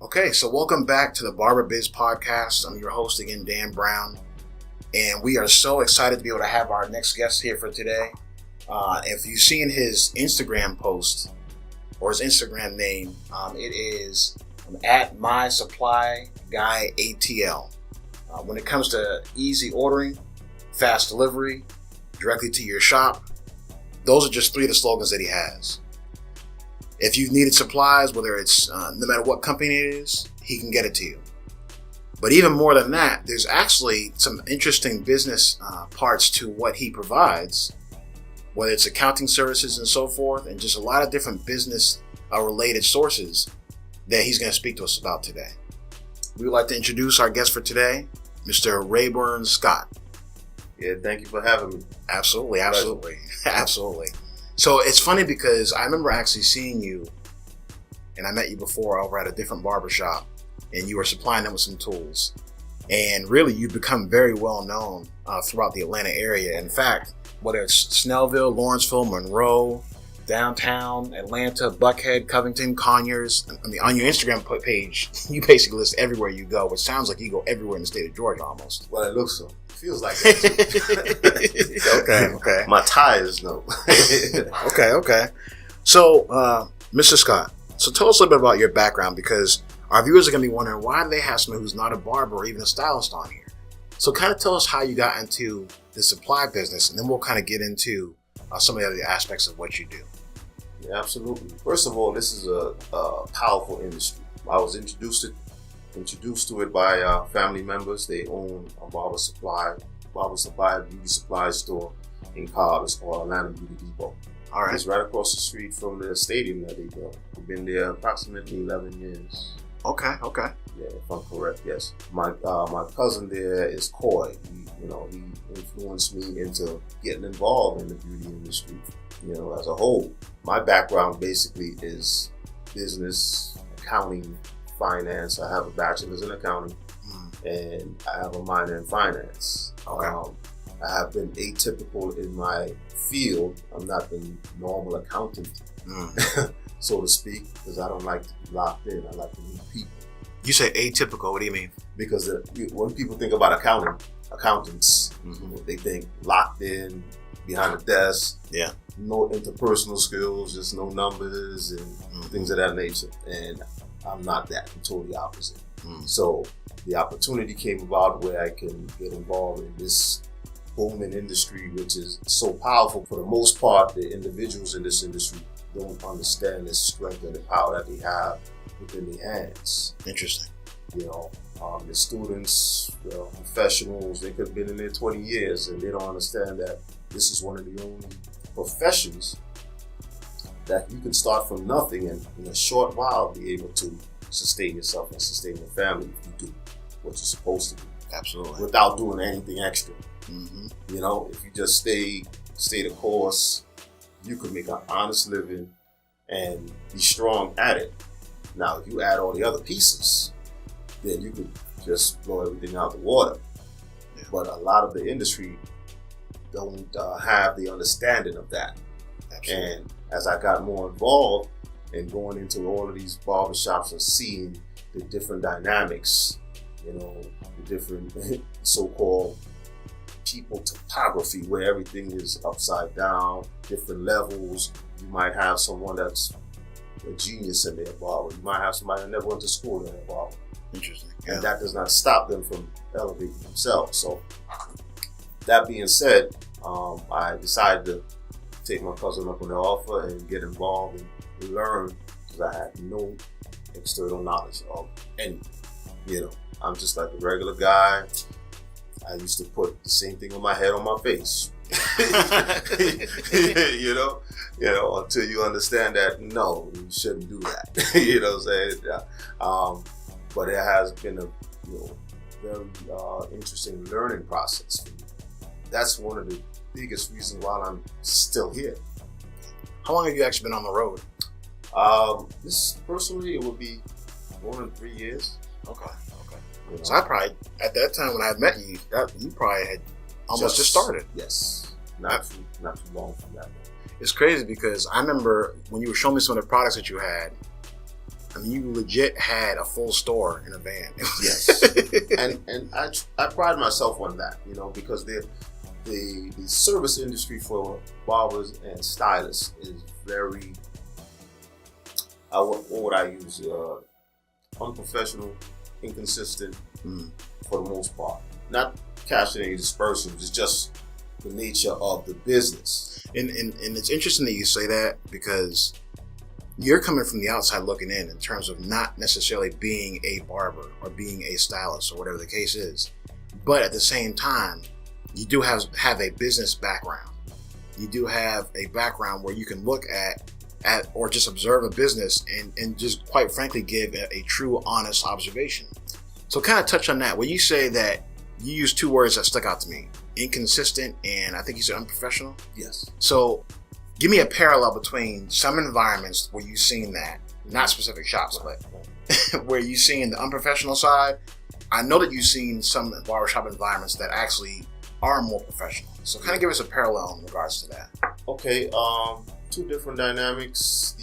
Okay, so welcome back to the Barber Biz Podcast. I'm your host again, Dan Brown, and we are so excited to be able to have our next guest here for today. If you've seen his Instagram post or his Instagram name, it is at My Supply Guy ATL. When it comes to easy ordering, fast delivery, directly to your shop, those are just three of the slogans that he has. If you've needed supplies, whether it's no matter what company it is, he can get it to you. But even more than that, there's actually some interesting business parts to what he provides, whether it's accounting services and so forth, and just a lot of different business related sources that he's going to speak to us about today. We would like to introduce our guest for today, Mr. Rayburn Scott. Yeah, thank you for having me. Absolutely. So it's funny because I remember actually seeing you, and I met you before over at a different barber shop, and you were supplying them with some tools. And really, you've become very well known throughout the Atlanta area. In fact, whether it's Snellville, Lawrenceville, Monroe, downtown, Atlanta, Buckhead, Covington, Conyers. I mean, on your Instagram page, you basically list everywhere you go, which sounds like you go everywhere in the state of Georgia almost. Well, it looks so. It feels like that. Okay. My tires, no. Okay. So, Mr. Scott, so tell us a little bit about your background, because our viewers are going to be wondering, why do they have someone who's not a barber or even a stylist on here? So kind of tell us how you got into the supply business, and then we'll kind of get into some of the other aspects of what you do. Yeah, absolutely. First of all, this is a powerful industry. I was introduced to it by family members. They own a barber supply beauty supply store in Cobb. It's called Atlanta Beauty Depot. All right. It's right across the street from the stadium that they built. We've been there approximately 11 years. Okay. Yeah, if I'm correct, yes. My cousin there is Coy. He influenced me into getting involved in the beauty industry, as a whole. My background basically is business, accounting, finance. I have a bachelor's in accounting, and I have a minor in finance. Okay. I have been atypical in my field. I'm not the normal accountant, so to speak, because I don't like to be locked in. I like to meet people. You say atypical, what do you mean? Because when people think about accountants, they think locked in, behind a desk, no interpersonal skills, just no numbers and things of that nature. And I'm not that. I'm totally opposite. So the opportunity came about where I can get involved in this booming industry, which is so powerful. For the most part, the individuals in this industry don't understand the strength and the power that they have within their hands. Interesting. The students, professionals, they could have been in there 20 years and they don't understand that this is one of the only professions that you can start from nothing and in a short while be able to sustain yourself and sustain your family if you do what you're supposed to do. Absolutely. Without doing anything extra. Mm-hmm. If you just stay the course, you could make an honest living and be strong at it. Now, if you add all the other pieces, then you could just blow everything out the water. Yeah. But a lot of the industry don't have the understanding of that. Absolutely. And as I got more involved in going into all of these barbershops and seeing the different dynamics, the different so-called people topography where everything is upside down, different levels. You might have someone that's a genius in their barber. You might have somebody that never went to school in their barber. Interesting. Yeah. And that does not stop them from elevating themselves. So that being said, I decided to take my cousin up on the offer and get involved and learn, because I had no external knowledge of anything. I'm just like a regular guy. I used to put the same thing on my head on my face. Until you understand that, no, you shouldn't do that. You know what I'm saying? But it has been a very interesting learning process for me. That's one of the biggest reasons why I'm still here. How long have you actually been on the road? This personally, it would be more than 3 years. Okay. So I probably, at that time when I had met you, you probably had almost just started. Yes. Not too long from that. It's crazy because I remember when you were showing me some of the products that you had, I mean, you legit had a full store in a van. Yes, and I pride myself on that, because the service industry for barbers and stylists is very, what would I use? Unprofessional, inconsistent, for the most part. Not cashing any dispersions. It's just the nature of the business. And it's interesting that you say that, because you're coming from the outside looking in terms of not necessarily being a barber or being a stylist or whatever the case is. But at the same time, you do have a business background. You do have a background where you can look at or just observe a business and just quite frankly give a true, honest observation. So kind of touch on that. When you say that, you use two words that stuck out to me: inconsistent, and I think you said unprofessional. Yes. So give me a parallel between some environments where you've seen that, not specific shops, but where you've seen the unprofessional side. I know that you've seen some barbershop environments that actually are more professional. So kind of give us a parallel in regards to that. Okay, two different dynamics.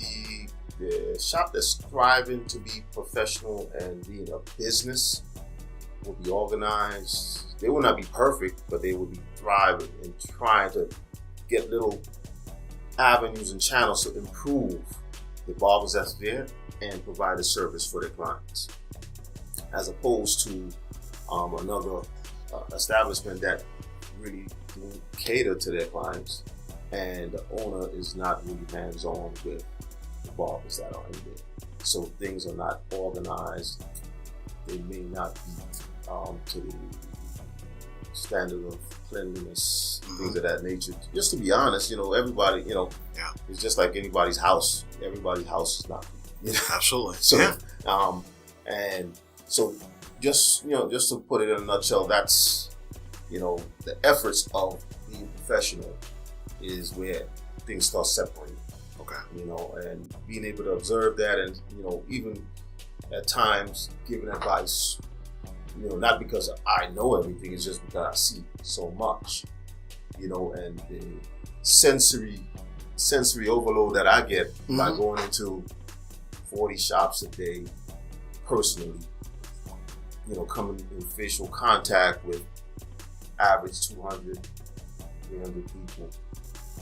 The shop that's striving to be professional and being a business will be organized. They will not be perfect, but they will be thriving and trying to get little avenues and channels to improve the barbers that's there and provide a service for their clients, as opposed to another establishment that really do cater to their clients, and the owner is not really hands-on with the barbers that are in there. So things are not organized. They may not be to the standard of cleanliness, things of that nature. Just to be honest, everybody, it's just like anybody's house. Everybody's house is not, Absolutely. So, yeah. And so just to put it in a nutshell, that's, the efforts of being professional is where things start separating. Okay. And being able to observe that, and, even at times giving advice, not because I know everything, it's just because I see so much, and the sensory overload that I get by going into 40 shops a day personally, coming in facial contact with average 200, 300 people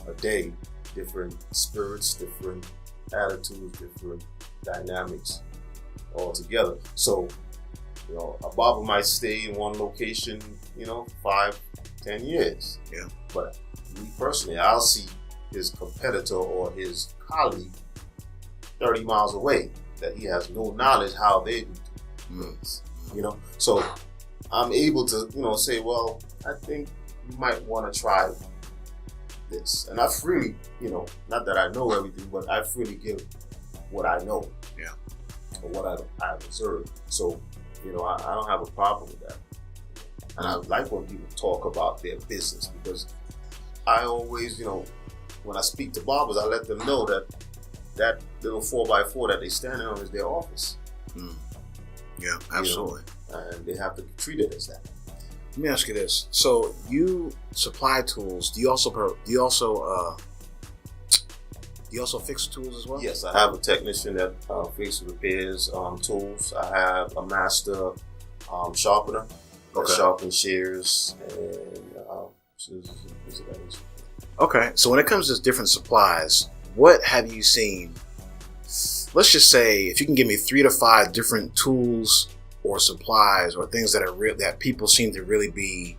a day, different spirits, different attitudes, different dynamics all together. So, a barber might stay in one location, 5, 10 years. Yeah. But me personally, I'll see his competitor or his colleague 30 miles away that he has no knowledge how they do things. So I'm able to, say, well, I think you might want to try this. And I freely, not that I know everything, but I freely give what I know. Yeah. Or what I've observed. So, I don't have a problem with that. And I like when people talk about their business, because I always, when I speak to barbers, I let them know that little 4x4 that they stand on is their office. Yeah, absolutely. And they have to treat it as that. Let me ask you this: so you supply tools? Do you also fix tools as well? Yes, I have a technician that fixes, repairs tools. I have a master sharpener that sharpens shears and scissors. Okay, so when it comes to different supplies, what have you seen? Let's just say, if you can give me 3 to 5 different tools or supplies or things that are that people seem to really be,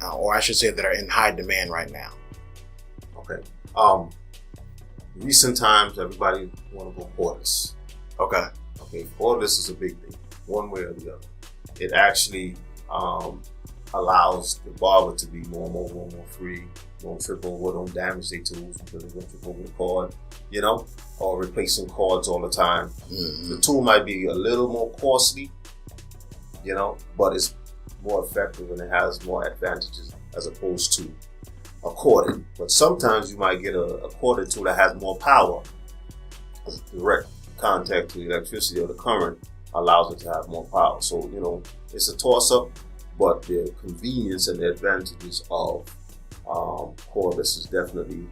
or I should say, that are in high demand right now. Okay. Recent times, everybody want to go cordless. Okay, cordless is a big thing, one way or the other. It actually allows the barber to be more mobile, more free, don't trip over, don't damage their tools because they don't trip over the cord, or replacing cords all the time. The tool might be a little more costly, but it's more effective and it has more advantages as opposed to a corded. But sometimes you might get a corded tool that has more power. As direct contact to the electricity or the current allows it to have more power. So, it's a toss-up, but the convenience and the advantages of cordless is definitely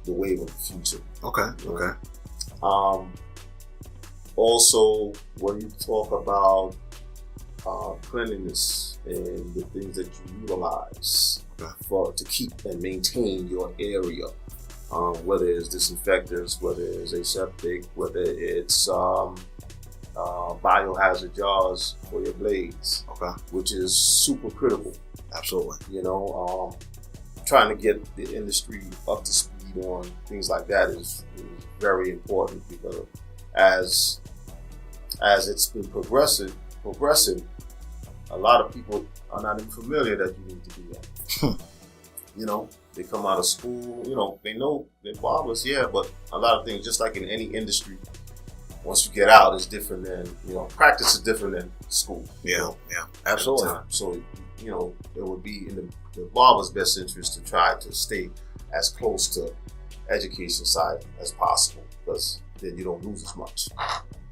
the wave of the future. Okay. also, when you talk about cleanliness and the things that you utilize to keep and maintain your area, whether it's disinfectants, whether it's aseptic, whether it's biohazard jars for your blades, which is super critical. Absolutely. Trying to get the industry up to speed on things like that is very important, because as it's been progressing, a lot of people are not even familiar that you need to do that. They come out of school, they know they're barbers, but a lot of things, just like in any industry, once you get out, it's different than, practice is different than school. Yeah, absolutely. So, it would be in the barber's best interest to try to stay as close to education side as possible, because then you don't lose as much.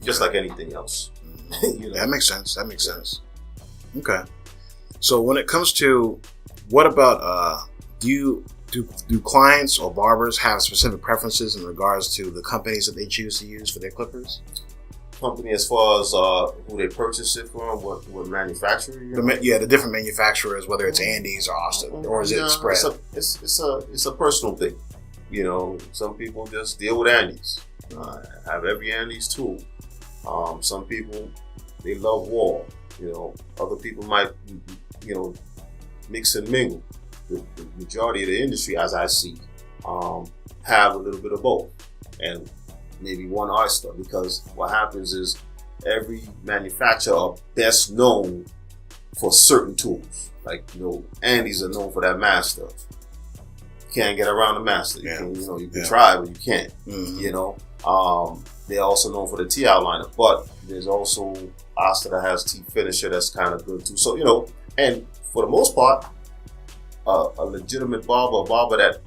Just like anything else. That makes sense. Okay. So when it comes to, what about, do clients or barbers have specific preferences in regards to the companies that they choose to use for their clippers? Company as far as who they purchase it from, what manufacturer? The different manufacturers, whether it's Andes or Austin, or is it spread? It's a personal thing. Some people just deal with Andes. Have every Andes tool. Some people, they love Wall. Other people might, mix and mingle. The majority of the industry, as I see, have a little bit of both, and maybe one oyster, because what happens is every manufacturer best known for certain tools. Like, Andes are known for that master. Can't get around the master. You can try, but you can't. They're also known for the T-outliner, but there's also Oyster that has T-finisher that's kind of good too. So, and for the most part, a legitimate barber, a barber that,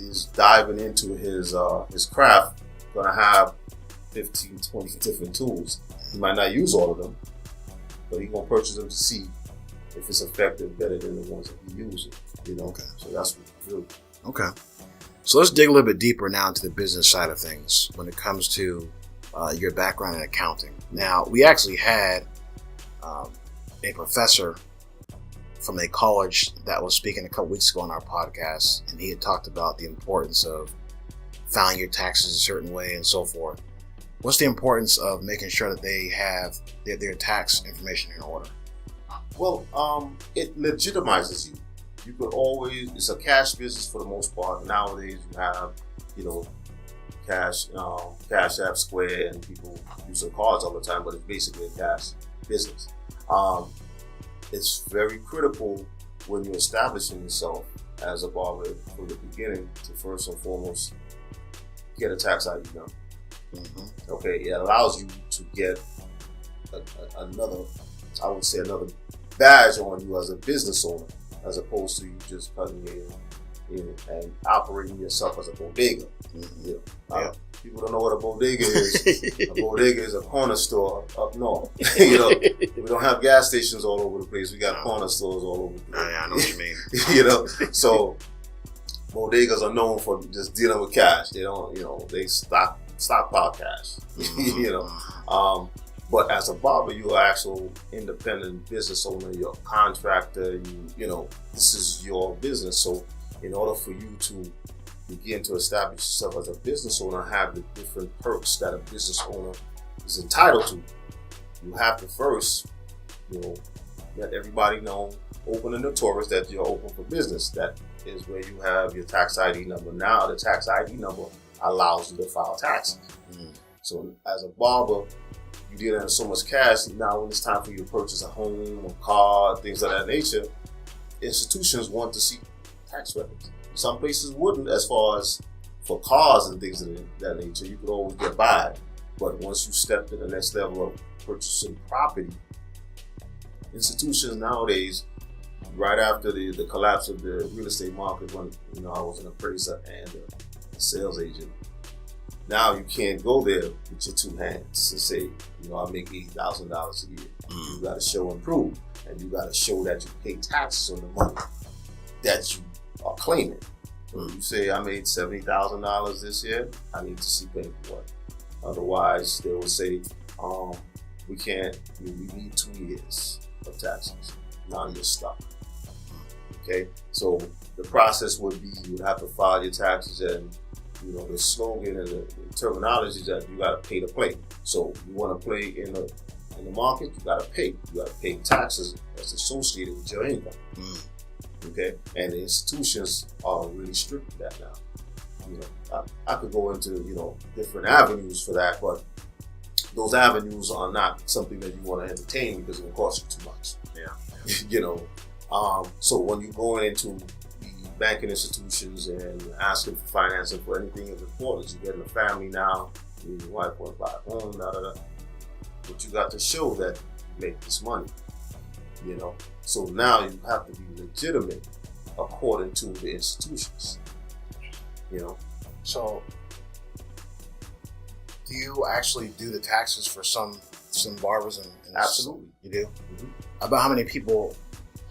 is diving into his craft, gonna have 15, 20 different tools. He might not use all of them, but he's gonna purchase them to see if it's effective better than the ones that he uses. Okay. So that's what we do. Okay. So let's dig a little bit deeper now into the business side of things when it comes to your background in accounting. Now, we actually had a professor from a college that was speaking a couple weeks ago on our podcast, and he had talked about the importance of filing your taxes a certain way and so forth. What's the importance of making sure that they have their tax information in order? Well, it legitimizes you. You could always, it's a cash business for the most part. Nowadays you have, Cash App, Square, and people use their cards all the time, but it's basically a cash business. It's very critical when you're establishing yourself as a barber from the beginning to first and foremost get a tax ID number. Okay, it allows you to get another badge on you as a business owner, as opposed to you just cutting in and operating yourself as a bodega. People don't know what a bodega is. A bodega is a corner store up north. We don't have gas stations all over the place. We got corner stores all over the place. I know what you mean. So bodegas are known for just dealing with cash. They don't, they stockpile cash. But as a barber, you're an actual independent business owner. You're a contractor. This is your business. So in order for you to begin to establish yourself as a business owner, have the different perks that a business owner is entitled to, you have to first, let everybody know, open and notorious, that you're open for business. That is where you have your tax ID number. Now the tax ID number allows you to file taxes. So as a barber, you deal in so much cash. Now when it's time for you to purchase a home, a car, things of that nature, institutions want to see tax records. Some places wouldn't, as far as for cars and things of that nature. You could always get by. But once you step to the next level of purchasing property, institutions nowadays, right after the collapse of the real estate market, when I was an appraiser and a sales agent, now you can't go there with your two hands and say, I make $80,000 a year. You got to show and prove, and you got to show that you pay taxes on the money that you are claiming. When you say I made $70,000 this year, I need to see paperwork. Otherwise, they will say, we can't. We need 2 years of taxes. Now you're stuck. Okay, so the process would be you would have to file your taxes, and the slogan and the terminology is that you got to pay to play. So you want to play in the market, you got to pay. You got to pay taxes that's associated with your income. Okay, and the institutions are really strict with that now. I could go into different avenues for that, but those avenues are not something that you want to entertain because it will cost you too much. So when you're going into the banking institutions and asking for financing for anything of importance, you're getting a family now, your wife want to buy a home, but you got to show that you make this money. So now you have to be legitimate according to the institutions. So do you actually do the taxes for some barbers? And Absolutely. You do? Mm-hmm. About how many people,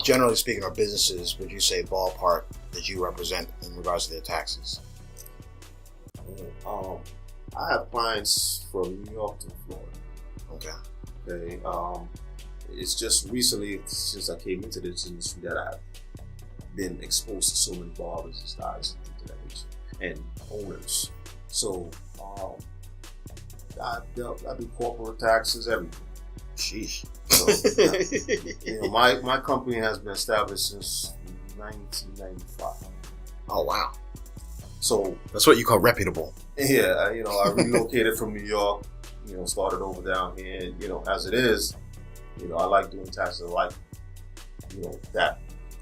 generally speaking, or businesses, would you say ballpark that you represent in regards to their taxes? I have clients from New York to Florida. Okay. It's just recently, since I came into this industry, that I've been exposed to so many barbers and stylists and things of that nature, and owners. So I do corporate taxes, everything. Sheesh. So, my company has been established since 1995. Oh wow! So that's what you call reputable. Yeah, I relocated from New York. Started over down here. As it is, I like doing taxes. I like, that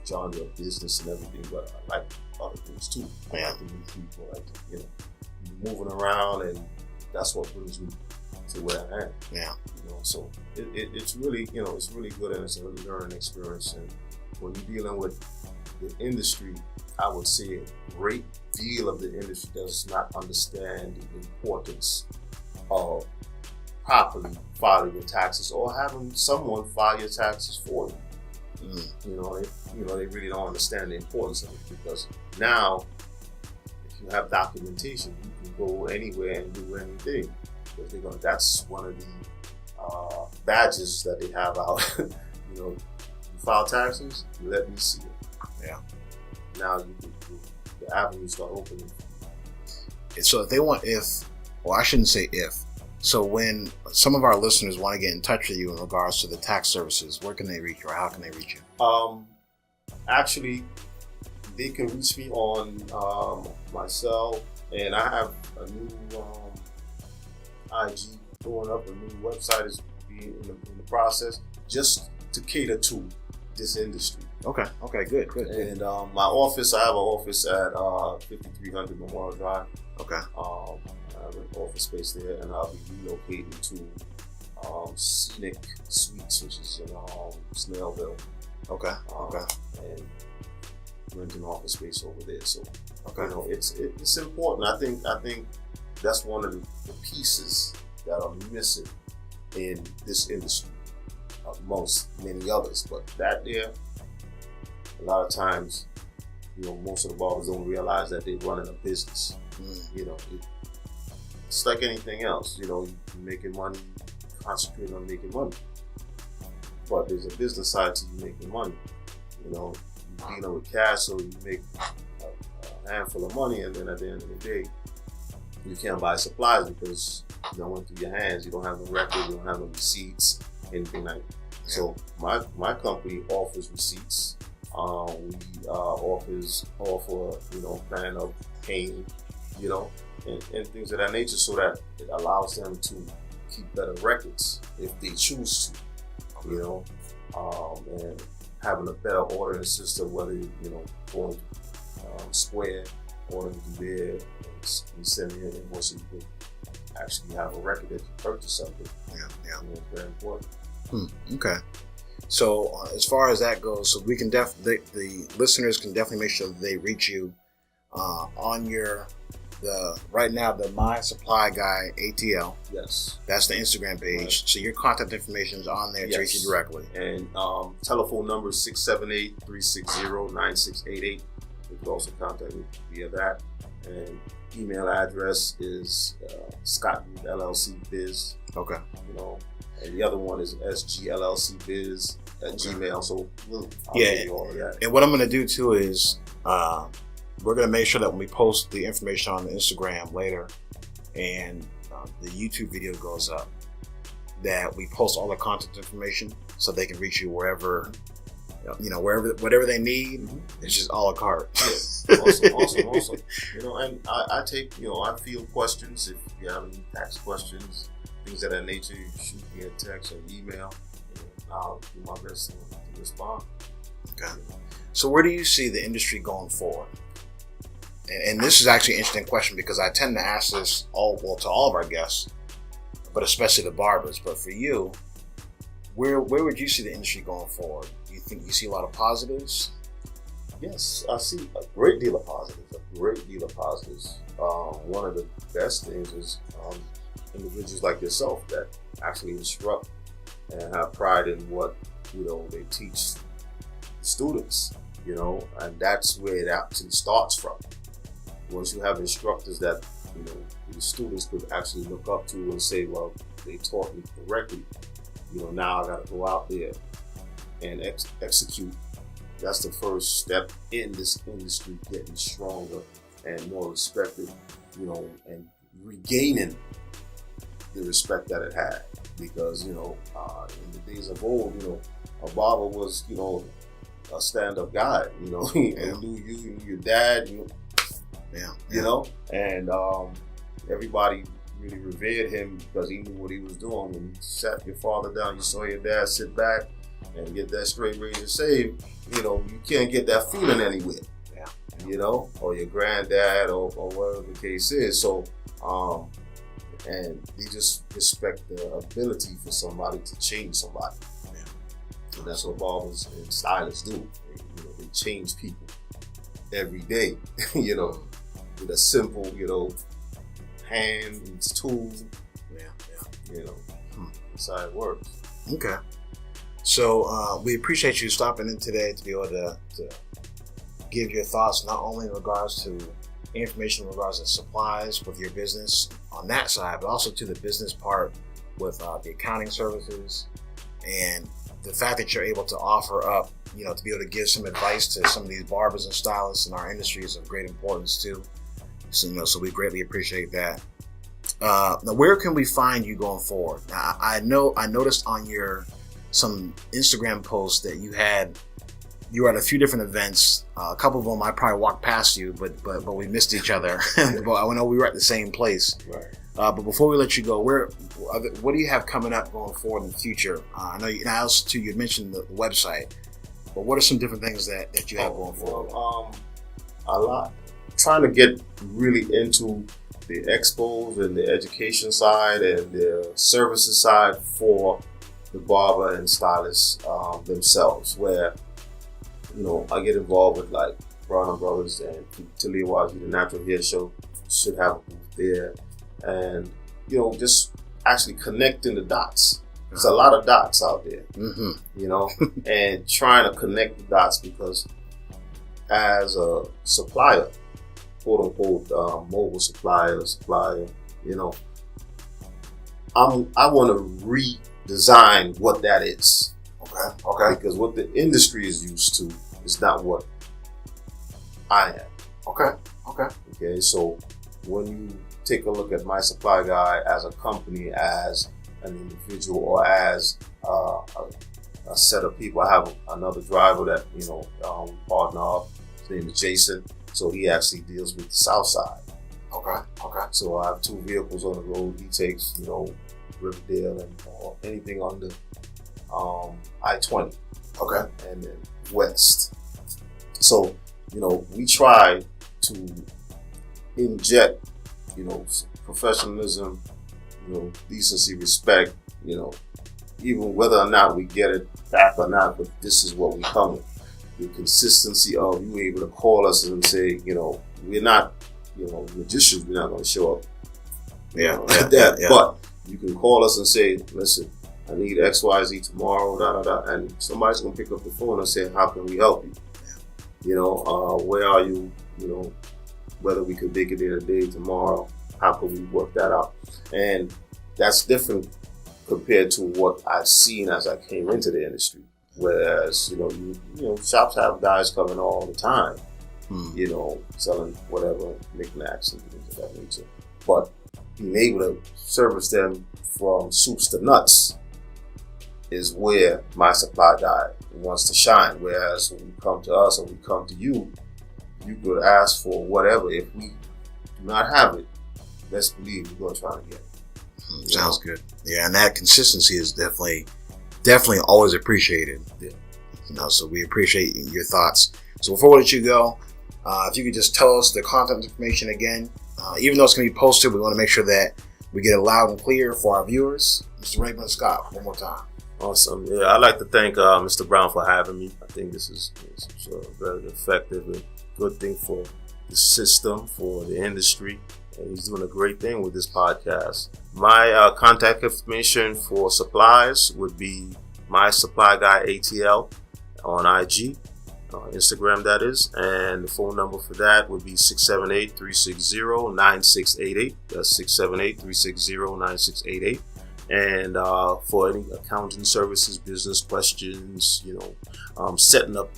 genre of business and everything. But I like other things too. I like to meet people. I like to, moving around, and that's what brings me to where I am. Yeah. So it's really, it's really good, and it's a learning experience. And when you're dealing with the industry, I would say a great deal of the industry does not understand the importance of properly filing your taxes or having someone file your taxes for you. They really don't understand the importance of it, because now if you have documentation, you can go anywhere and do anything. Because that's one of the badges that they have out. You file taxes, you let me see it. Yeah. Now the avenues start opening. So I shouldn't say if. So when some of our listeners want to get in touch with you in regards to the tax services, where can they reach you, or how can they reach you? Actually, they can reach me on my cell, and I have a new IG going up. A new website is being in the process, just to cater to this industry. Okay, good. And my office, I have an office at 5300 Memorial Drive. Okay. I have an office space there, and I'll be relocating to Scenic Suites, which is in Snellville. Okay. And renting office space over there. So, okay. It's important. I think that's one of the pieces that are missing in this industry, amongst many others. But that there, a lot of times, most of the barbers don't realize that they're running a business. It's like anything else. You're making money, concentrate on making money. But there's a business side to you making money. You're dealing with cash, so you make a handful of money, and then at the end of the day, you can't buy supplies because you don't went through your hands. You don't have no records, you don't have no receipts, anything like that. Yeah. So my company offers receipts. We offer plan of paying, and things of that nature, so that it allows them to keep better records if they choose to, and having a better ordering system, whether going Square, ordering through there, and sending an invoice, so you can actually have a record that you purchased something. Yeah. It's very important. Okay. So as far as that goes, so we can the listeners can definitely make sure that they reach you on right now the My Supply Guy ATL. Yes. That's the Instagram page. Right. So your contact information is on there to reach you directly. And telephone number 678-360-9688. You can also contact me via that. And email address is Scott@LLCbiz. Okay. You know, and the other one is sglcbiz@gmail. So I'll give you all of that. And what I'm going to do too is we're going to make sure that when we post the information on the Instagram later and the YouTube video goes up, that we post all the contact information so they can reach you wherever, whatever they need. Mm-hmm. It's just a la carte. Yeah. Awesome. You know, and I take, I field questions. If you have any tax questions, things of that nature, you shoot me a text or email, and I'll do my best to respond. Okay. So where do you see the industry going forward? And this is actually an interesting question because I tend to ask this to all of our guests, but especially the barbers. But for you, where would you see the industry going forward? Do you think you see a lot of positives? Yes, I see a great deal of positives. One of the best things is individuals like yourself that actually instruct and have pride in what they teach students. And that's where it actually starts from. Once you have instructors that the students could actually look up to and say, well, they taught me correctly. Now I got to go out there and execute. That's the first step in this industry, getting stronger and more respected, and regaining the respect that it had. Because, in the days of old, a barber was, a stand-up guy. He knew you, he knew your dad, and everybody really revered him because he knew what he was doing. When you sat your father down, you saw your dad sit back and get that straight razor shave, you can't get that feeling anywhere. Or your granddad or whatever the case is. So, and they just respect the ability for somebody to change somebody. And that's what barbers and stylists do. They change people every day, with a simple, hand, tool. That's how it works. Okay. So we appreciate you stopping in today to be able to give your thoughts, not only in regards to information in regards to supplies with your business on that side, but also to the business part with the accounting services, and the fact that you're able to offer up, to be able to give some advice to some of these barbers and stylists in our industry is of great importance too. So, so we greatly appreciate that. Now, where can we find you going forward? Now, I noticed on some Instagram posts that you were at a few different events. A couple of them I probably walked past you, but we missed each other. But I know we were at the same place. Right. But before we let you go, what do you have coming up going forward in the future? I know you had mentioned the website, but what are some different things that you have going forward? A lot. Trying to get really into the expos and the education side and the services side for the barber and stylists themselves, where I get involved with like Brown & Brothers and Talia Waji, the Natural Hair Show, should have a booth there, and just actually connecting the dots. There's a lot of dots out there, and trying to connect the dots, because as a supplier, quote unquote, mobile supplier, I want to redesign what that is. Okay. Because what the industry is used to is not what I am. Okay. So when you take a look at My Supply Guy as a company, as an individual, or as a set of people, I have another driver that partner up. His name is Jason. So he actually deals with the South Side. Okay. So I have 2 vehicles on the road. He takes Riverdale and anything on the I-20. Okay. And then west. So, we try to inject, professionalism, decency, respect, even whether or not we get it back or not, but this is what we come with. The consistency of you able to call us and say, we're not, magicians, we're not going to show up. But you can call us and say, listen, I need XYZ tomorrow, and somebody's going to pick up the phone and say, how can we help you? Where are you? Whether we could make it in a day tomorrow, how can we work that out? And that's different compared to what I've seen as I came into the industry. Whereas, shops have guys coming all the time, selling whatever, knickknacks and things of that nature. But being able to service them from soups to nuts is where my supply guy wants to shine. Whereas when you come to us or we come to you, you could ask for whatever. If we do not have it, best believe we're going to try to get it. Sounds good. Yeah, and that consistency is definitely always appreciated. Yeah. So we appreciate your thoughts. So before we let you go, if you could just tell us the contact information again. Even though it's going to be posted, we want to make sure that we get it loud and clear for our viewers. Mr. Raymond Scott, one more time. Awesome. Yeah, I'd like to thank Mr. Brown for having me. I think this is very effective and good thing for the system, for the industry. And he's doing a great thing with this podcast. My contact information for supplies would be My Supply Guy ATL on IG, Instagram that is. And the phone number for that would be 678-360-9688. That's 678-360-9688. And for any accounting services, business questions, setting up,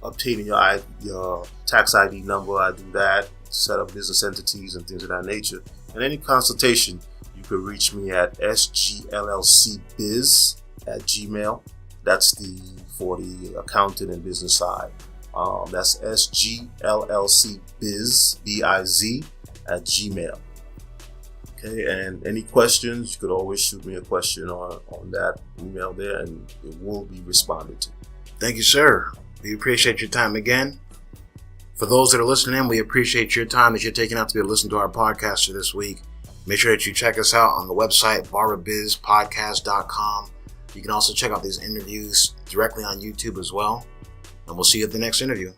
obtaining your tax ID number, I do that. Set up business entities and things of that nature. And any consultation, you could reach me at sgllcbiz@gmail. That's for the accounting and business side. That's sgllcbiz, B-I-Z, @gmail. Okay, and any questions, you could always shoot me a question on that email there, and it will be responded to. Thank you, sir. We appreciate your time again. For those that are listening, we appreciate your time that you're taking out to be able to listen to our podcast this week. Make sure that you check us out on the website, barberbizpodcast.com. You can also check out these interviews directly on YouTube as well. And we'll see you at the next interview.